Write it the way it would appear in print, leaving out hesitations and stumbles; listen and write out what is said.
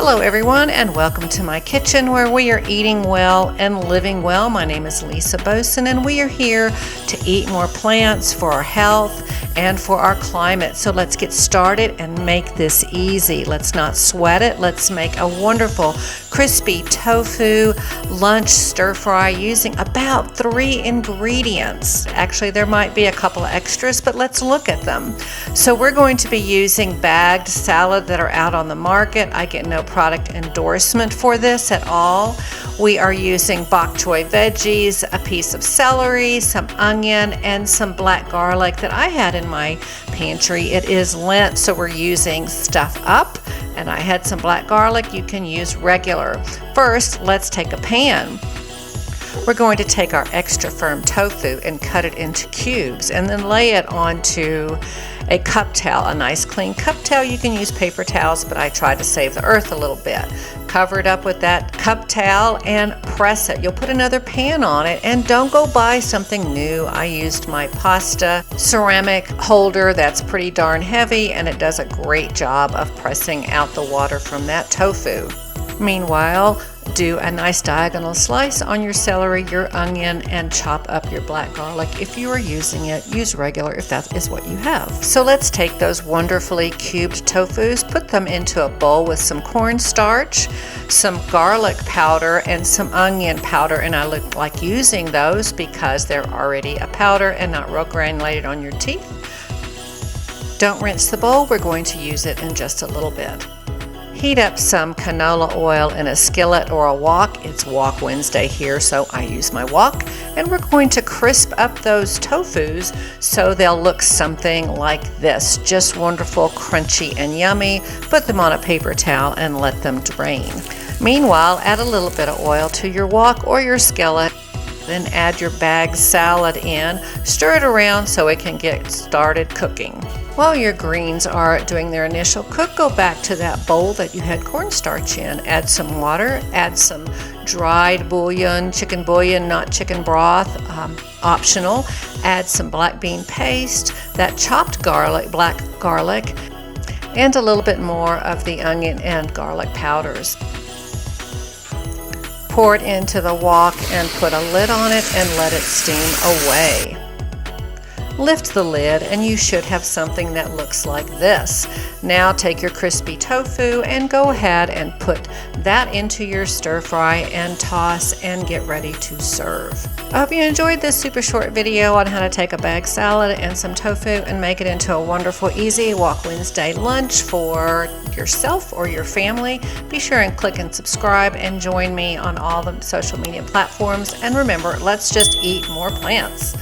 Hello everyone, and welcome to my kitchen where we are eating well and living well. My name is Lisa Boson, and we are here to eat more plants for our health and for our climate. So let's get started and make this easy. Let's not sweat it. Let's make a wonderful crispy tofu lunch stir fry using about 3 ingredients. Actually, there might be a couple of extras, but let's look at them. So we're going to be using bagged salad that are out on the market. I get no product endorsement for this at all. We are using bok choy veggies, a piece of celery, some onion, and some black garlic that I had in my pantry. It is Lent, so we're using stuff up, and I had some black garlic. You can use regular. First, let's take a pan. We're going to take our extra firm tofu and cut it into cubes and then lay it onto a cup towel, a nice clean cup towel. You can use paper towels, but I try to save the earth a little bit. Cover it up with that cup towel and press it. You'll put another pan on it, and don't go buy something new. I used my pasta ceramic holder that's pretty darn heavy, and it does a great job of pressing out the water from that tofu. Meanwhile, do a nice diagonal slice on your celery, your onion, and chop up your black garlic. If you are using it, use regular if that is what you have. So let's take those wonderfully cubed tofus, put them into a bowl with some cornstarch, some garlic powder, and some onion powder. And I like using those because they're already a powder and not real granulated on your teeth. Don't rinse the bowl. We're going to use it in just a little bit. Heat up some canola oil in a skillet or a wok. It's Wok Wednesday here, so I use my wok. And we're going to crisp up those tofus so they'll look something like this. Just wonderful, crunchy, and yummy. Put them on a paper towel and let them drain. Meanwhile, add a little bit of oil to your wok or your skillet. Then add your bagged salad in. Stir it around so it can get started cooking. While your greens are doing their initial cook, go back to that bowl that you had cornstarch in. Add some water, add some dried bouillon, chicken bouillon, not chicken broth, optional. Add some black bean paste, that chopped garlic, black garlic, and a little bit more of the onion and garlic powders. Pour it into the wok and put a lid on it and let it steam away. Lift the lid and you should have something that looks like this. Now take your crispy tofu and go ahead and put that into your stir fry and toss and get ready to serve. I hope you enjoyed this super short video on how to take a bagged salad and some tofu and make it into a wonderful, easy Wok Wednesday lunch for yourself or your family. Be sure and click and subscribe and join me on all the social media platforms. And remember, let's just eat more plants.